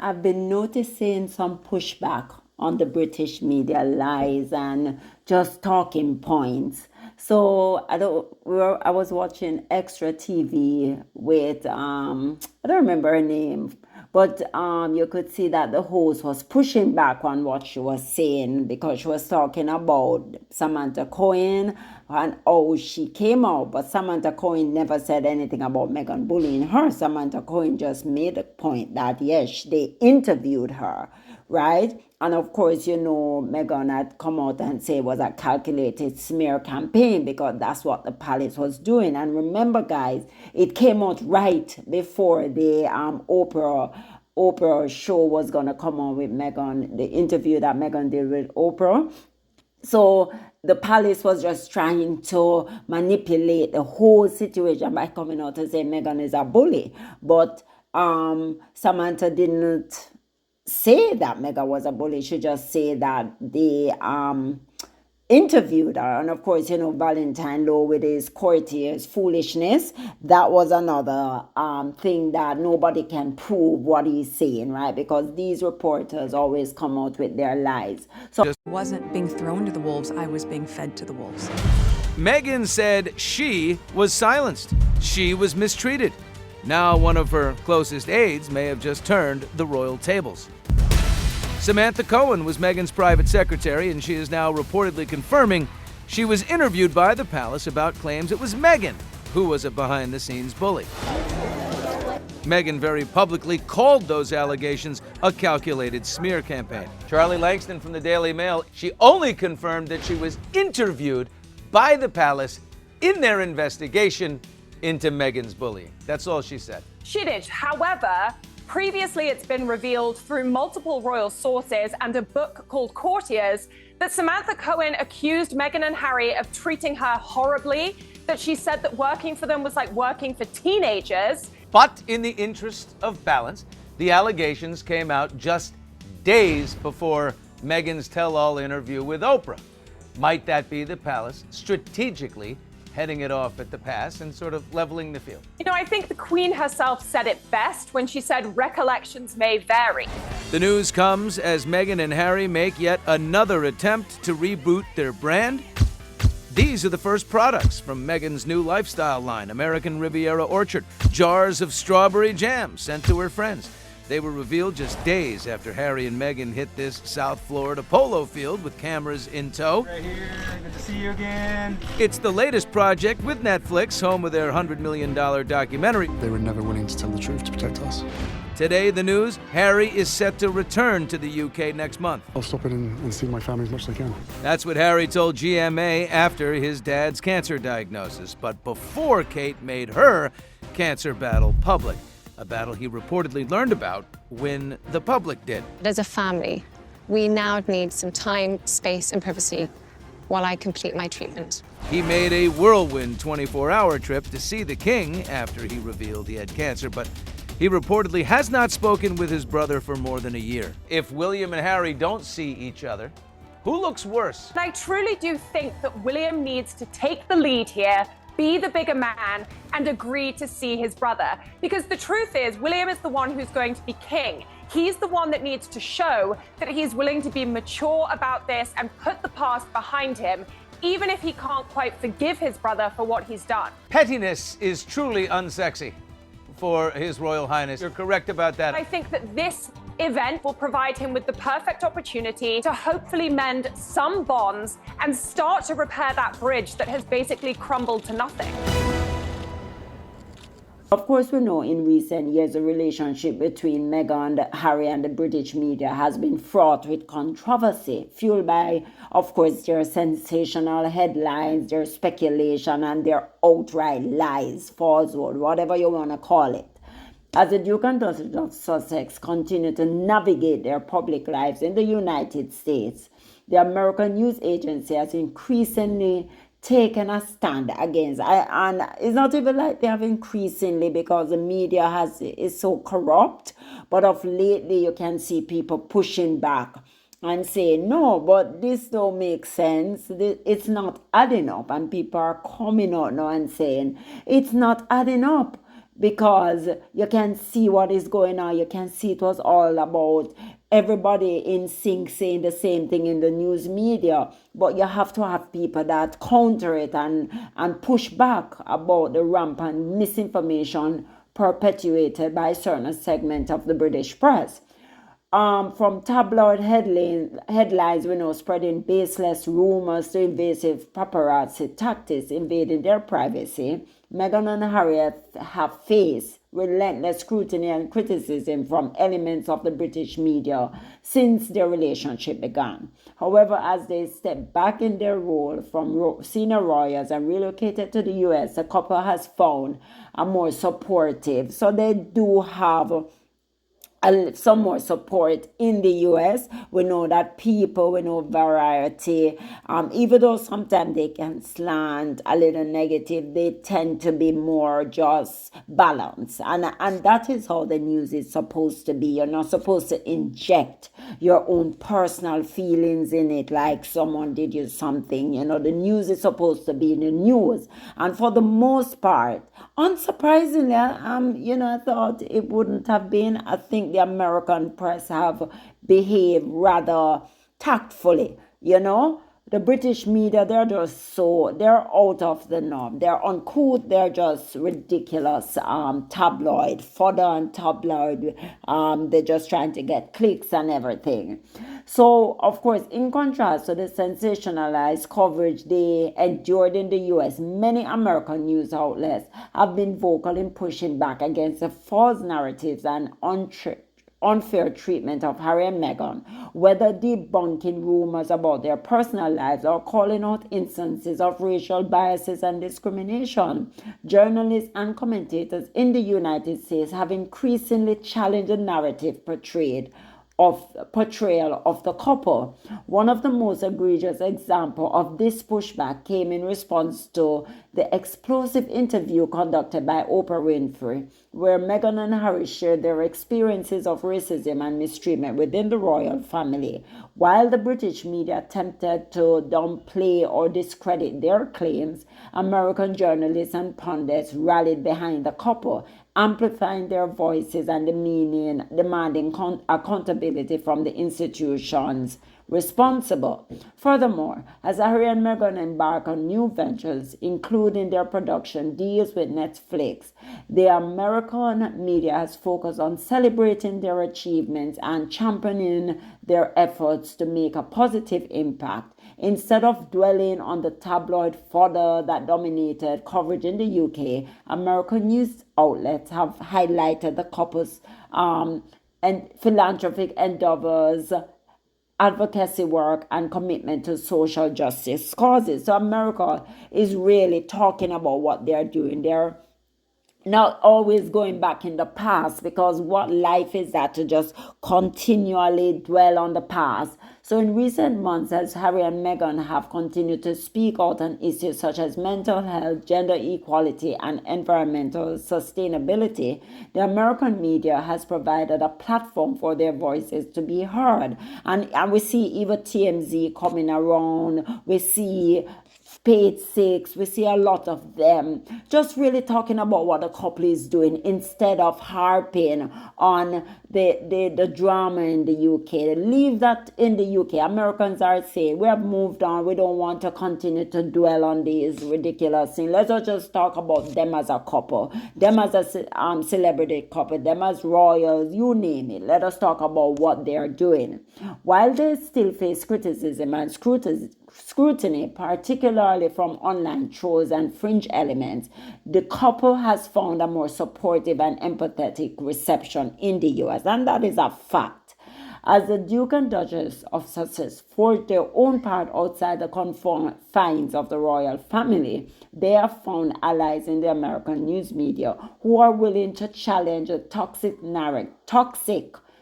I've been noticing some pushback on the British media lies and just talking points. So I was watching Extra TV with I don't remember her name, but you could see that the host was pushing back on what she was saying because she was talking about Samantha Cohen and how she came out. But Samantha Cohen never said anything about Megan bullying her. Samantha Cohen just made a point that, yes, they interviewed her, right? And of course, Megan had come out and say it was a calculated smear campaign because that's what the palace was doing. And remember, guys, it came out right before the Oprah show was gonna come on with Megan, the interview that Megan did with Oprah. So the palace was just trying to manipulate the whole situation by coming out and saying Megan is a bully. But Samantha didn't say that Megan was a bully. She just said that they interviewed her. And of course, Valentine Law with his courtiers foolishness, that was another thing that nobody can prove what he's saying, right? Because these reporters always come out with their lies. So I wasn't being thrown to the wolves, I was being fed to the wolves. Meghan said she was silenced. She was mistreated. Now one of her closest aides may have just turned the royal tables. Samantha Cohen was Meghan's private secretary, and she is now reportedly confirming she was interviewed by the palace about claims it was Meghan who was a behind-the-scenes bully. Meghan very publicly called those allegations a calculated smear campaign. Charlie Langston from the Daily Mail, she only confirmed that she was interviewed by the palace in their investigation into Meghan's bullying. That's all she said. She did. However, previously it's been revealed through multiple royal sources and a book called Courtiers that Samantha Cohen accused Meghan and Harry of treating her horribly, that she said that working for them was like working for teenagers. But in the interest of balance, the allegations came out just days before Meghan's tell-all interview with Oprah. Might that be the palace strategically heading it off at the pass and sort of leveling the field? I think the Queen herself said it best when she said recollections may vary. The news comes as Meghan and Harry make yet another attempt to reboot their brand. These are the first products from Meghan's new lifestyle line, American Riviera Orchard, jars of strawberry jam sent to her friends. They were revealed just days after Harry and Meghan hit this South Florida polo field with cameras in tow. Right here, good to see you again. It's the latest project with Netflix, home of their $100 million documentary. They were never willing to tell the truth to protect us. Today, the news, Harry is set to return to the UK next month. I'll stop in and see my family as much as I can. That's what Harry told GMA after his dad's cancer diagnosis, but before Kate made her cancer battle public. A battle he reportedly learned about when the public did. As a family, we now need some time, space, and privacy while I complete my treatment. He made a whirlwind 24-hour trip to see the king after he revealed he had cancer, but he reportedly has not spoken with his brother for more than a year. If William and Harry don't see each other, who looks worse? And I truly do think that William needs to take the lead here, be the bigger man, and agree to see his brother. Because the truth is, William is the one who's going to be king. He's the one that needs to show that he's willing to be mature about this and put the past behind him, even if he can't quite forgive his brother for what he's done. Pettiness is truly unsexy for His Royal Highness. You're correct about that. I think that this event will provide him with the perfect opportunity to hopefully mend some bonds and start to repair that bridge that has basically crumbled to nothing. of course, we know in recent years the relationship between Meghan, Harry, and the British media has been fraught with controversy, fueled by, of course, their sensational headlines, their speculation, and their outright lies, falsehood, whatever you want to call it. As the Duke and Duchess of Sussex continue to navigate their public lives in the United States, the American news agency has increasingly taken a stand against, and it's not even like they have increasingly because the media is so corrupt, but of lately you can see people pushing back and saying, no, but this don't make sense, it's not adding up, and people are coming out now and saying, it's not adding up. because you can see what is going on. You can see it was all about everybody in sync saying the same thing in the news media. But you have to have people that counter it and push back about the rampant misinformation perpetuated by a certain segment of the British press. From tabloid headlines, we know, spreading baseless rumors to invasive paparazzi tactics invading their privacy, Meghan and Harry have faced relentless scrutiny and criticism from elements of the British media since their relationship began. However, as they step back in their role from senior royals and relocated to the US, the couple has found a more supportive. So they do have some more support in the US. We know that people, we know variety, even though sometimes they can slant a little negative, they tend to be more just balanced. And that is how the news is supposed to be. You're not supposed to inject your own personal feelings in it, like someone did you something. The news is supposed to be the news. And for the most part, unsurprisingly, I thought it wouldn't have been. I think the American press have behaved rather tactfully. The British media, they're out of the norm. They're uncouth, they're just ridiculous, tabloid, fodder and tabloid. They're just trying to get clicks and everything. So, of course, in contrast to the sensationalized coverage they endured in the US, many American news outlets have been vocal in pushing back against the false narratives and unfair treatment of Harry and Meghan, whether debunking rumors about their personal lives or calling out instances of racial biases and discrimination. Journalists and commentators in the United States have increasingly challenged the narrative portrayal of the couple. One of the most egregious examples of this pushback came in response to the explosive interview conducted by Oprah Winfrey, where Meghan and Harry shared their experiences of racism and mistreatment within the royal family. While the British media attempted to downplay or discredit their claims, American journalists and pundits rallied behind the couple, amplifying their voices and demanding accountability from the institutions responsible. Furthermore, as Harry and Meghan embark on new ventures, including their production deals with Netflix, the American media has focused on celebrating their achievements and championing their efforts to make a positive impact. Instead of dwelling on the tabloid fodder that dominated coverage in the UK, American news outlets have highlighted the couple's and philanthropic endeavors, advocacy work, and commitment to social justice causes. So America is really talking about what they're doing. They're not always going back in the past, because what life is that to just continually dwell on the past. So in recent months, as Harry and Meghan have continued to speak out on issues such as mental health, gender equality, and environmental sustainability, the American media has provided a platform for their voices to be heard. And we see even TMZ coming around. We see Page Six, we see a lot of them just really talking about what the couple is doing instead of harping on the drama in the UK. Leave that in the UK. Americans are saying we have moved on. We don't want to continue to dwell on these ridiculous things. Let's just talk about them as a couple, them as a celebrity couple, them as royals, you name it. Let us talk about what they are doing. While they still face criticism and scrutiny, particularly from online trolls and fringe elements, the couple has found a more supportive and empathetic reception in the US, and that is a fact. As the Duke and Duchess of Sussex forged their own path outside the confines of the royal family, they have found allies in the American news media who are willing to challenge the toxic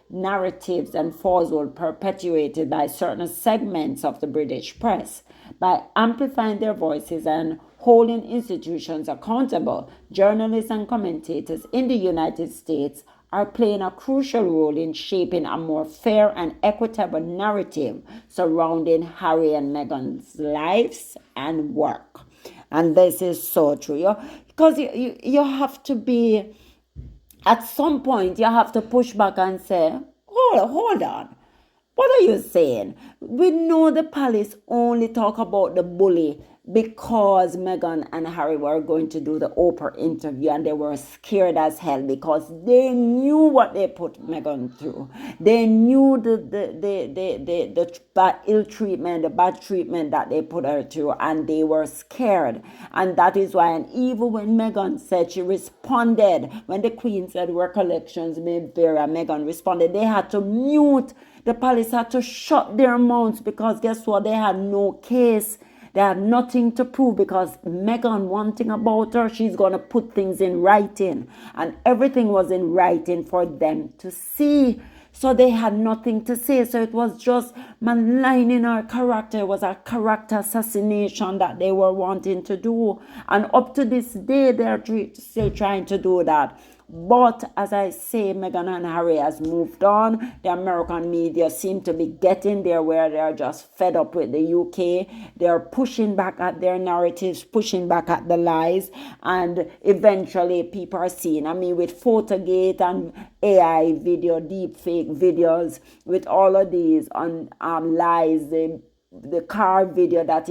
narratives and falsehood perpetuated by certain segments of the British press. By amplifying their voices and holding institutions accountable, journalists and commentators in the United States are playing a crucial role in shaping a more fair and equitable narrative surrounding Harry and Meghan's lives and work. And this is so true. Because you have to be At some point, you have to push back and say, hold on. What are you saying? We know the palace only talk about the bully because Meghan and Harry were going to do the Oprah interview, and they were scared as hell because they knew what they put Meghan through. They knew the bad ill treatment, the bad treatment that they put her through, and they were scared. And that is why, and even when Meghan said, she responded, when the Queen said recollections may vary, Meghan responded, they had to mute. The police had to shut their mouths because guess what? They had no case. They had nothing to prove because Meghan, one thing about her, she's going to put things in writing. And everything was in writing for them to see. So they had nothing to say. So it was just maligning her character. It was a character assassination that they were wanting to do. And up to this day, they're still trying to do that. But as I say, Meghan and Harry has moved on. The American media seem to be getting there where they're just fed up with the UK. They're pushing back at their narratives, pushing back at the lies. And eventually people are seeing, with Photogate and AI video, deep fake videos, with all of these on lies, the car video that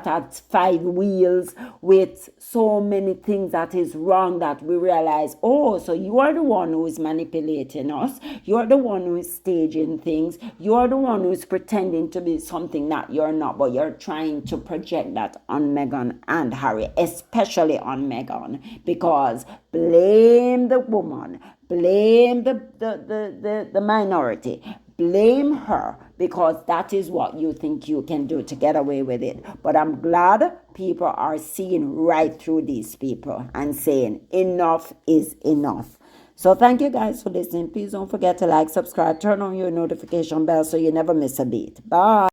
has 5 wheels with so many things that is wrong, that we realize, oh, so you are the one who is manipulating us, you are the one who is staging things, you are the one who is pretending to be something that you're not, but you're trying to project that on Meghan and Harry, especially on Meghan, because blame the woman, blame the minority, blame her, because that is what you think you can do to get away with it. But I'm glad people are seeing right through these people and saying enough is enough. So thank you guys for listening. Please don't forget to like, subscribe, turn on your notification bell so you never miss a beat. Bye.